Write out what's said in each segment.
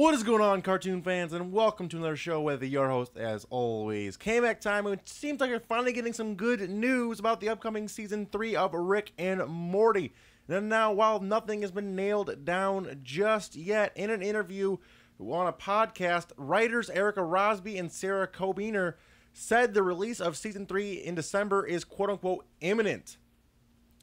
What is going on, cartoon fans, and welcome to another show with your host, as always, K-Mac Time. It seems like you're finally getting some good news about the upcoming Season 3 of Rick and Morty. And now, while nothing has been nailed down just yet, in an interview on a podcast, writers Erica Rosby and Sarah Kobiner said the release of Season 3 in December is quote-unquote imminent.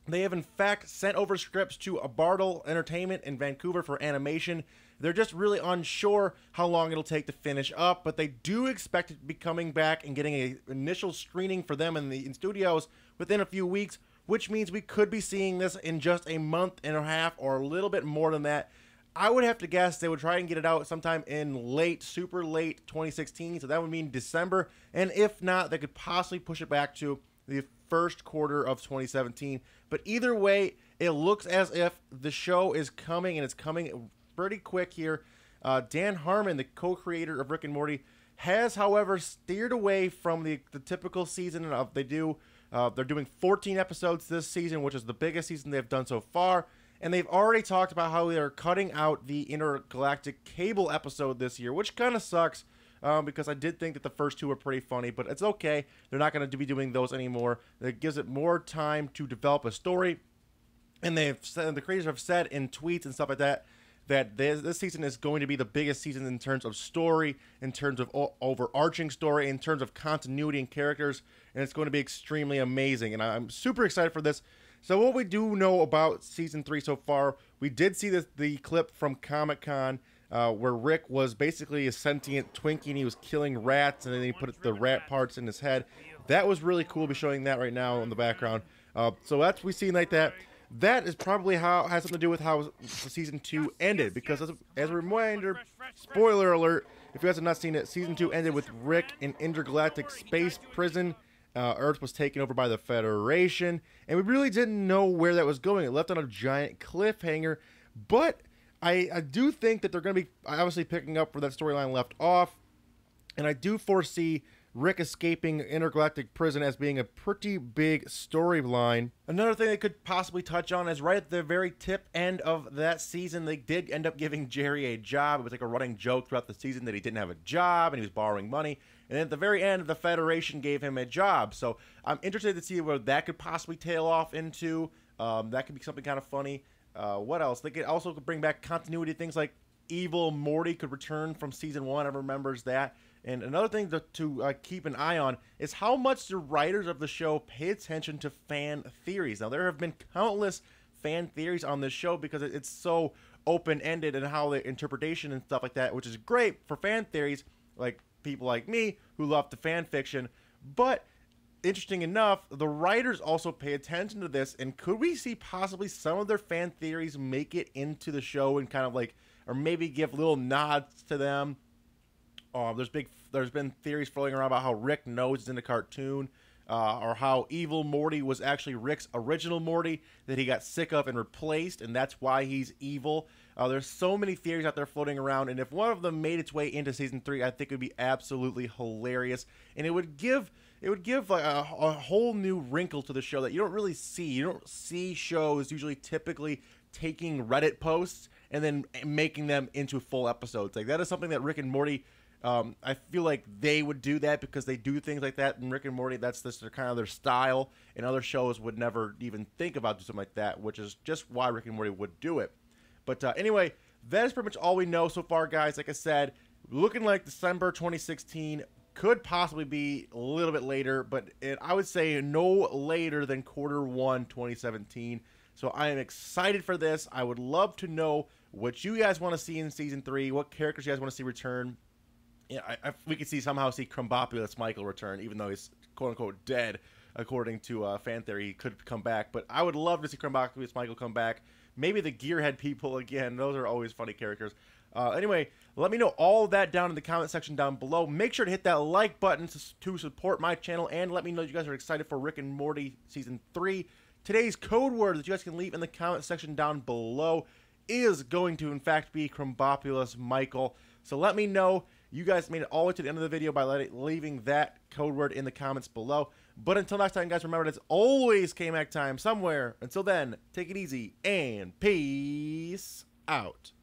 They have in fact sent over scripts to Bartle Entertainment in Vancouver for animation. They're just really unsure how long it'll take to finish up, but they do expect it to be coming back and getting an initial screening for them in studios within a few weeks, which means we could be seeing this in just a month and a half or a little bit more than that. I would have to guess they would try and get it out sometime in super late 2016, so that would mean December, and if not, they could possibly push it back to the first quarter of 2017. But either way, it looks as if the show is coming, and it's coming pretty quick here. Dan Harmon, the co-creator of Rick and Morty, has, however, steered away from the typical season of they're doing 14 episodes this season, which is the biggest season they've done so far. And they've already talked about how they're cutting out the intergalactic cable episode this year, which kind of sucks. Because I did think that the first two were pretty funny, but it's okay. They're not going to be doing those anymore. It gives it more time to develop a story. And the creators have said in tweets and stuff like that, that this season is going to be the biggest season in terms of story, in terms of overarching story, in terms of continuity and characters, and it's going to be extremely amazing. And I'm super excited for this. So what we do know about Season 3 so far, we did see the clip from Comic-Con, where Rick was basically a sentient Twinkie and he was killing rats, and then he put the rat parts in his head. That was really cool. We'll be showing that right now in the background. So that's we seen like that. That is probably has something to do with how Season 2 ended, because as a reminder, spoiler alert, if you guys have not seen it, Season 2 ended with Rick in intergalactic space prison. Earth was taken over by the Federation, and we really didn't know where that was going. It left on a giant cliffhanger, but I do think that they're going to be obviously picking up where that storyline left off, and I do foresee Rick escaping intergalactic prison as being a pretty big storyline. Another thing they could possibly touch on is right at the very tip end of that season, they did end up giving Jerry a job. It was like a running joke throughout the season that he didn't have a job and he was borrowing money. And then at the very end, the Federation gave him a job. So I'm interested to see where that could possibly tail off into. That could be something kind of funny. What else? They could also bring back continuity. Things like Evil Morty could return from Season 1. Everyone remembers that. And another thing to keep an eye on is how much the writers of the show pay attention to fan theories. Now, there have been countless fan theories on this show because it's so open-ended and how the interpretation and stuff like that, which is great for fan theories, like people like me who love the fan fiction. But interesting enough, the writers also pay attention to this, and could we see possibly some of their fan theories make it into the show and kind of like, or maybe give little nods to them? There's been theories floating around about how Rick knows it's in the cartoon, or how Evil Morty was actually Rick's original Morty that he got sick of and replaced, and that's why he's evil. There's so many theories out there floating around, and if one of them made its way into Season 3, I think it would be absolutely hilarious, and it would give like a whole new wrinkle to the show that you don't really see. You don't see shows usually typically taking Reddit posts and then making them into full episodes. Like, that is something that Rick and Morty, I feel like they would do that because they do things like that in Rick and Morty. That's kind of their style, and other shows would never even think about doing something like that, which is just why Rick and Morty would do it. But anyway, that is pretty much all we know so far, guys. Like I said, looking like December 2016, could possibly be a little bit later, but I would say no later than Q1 2017. So I am excited for this. I would love to know what you guys want to see in Season 3, what characters you guys want to see return. Yeah, we could somehow see Crumbopulous Michael return, even though he's quote-unquote dead, according to fan theory. He could come back, but I would love to see Crumbopulous Michael come back. Maybe the Gearhead people again. Those are always funny characters. Anyway, let me know all of that down in the comment section down below. Make sure to hit that like button to support my channel, and let me know you guys are excited for Rick and Morty Season 3. Today's code word that you guys can leave in the comment section down below is going to, in fact, be Crumbopulous Michael. So let me know. You guys made it all the way to the end of the video by leaving that code word in the comments below. But until next time, guys, remember, it's always K-Mac time somewhere. Until then, take it easy and peace out.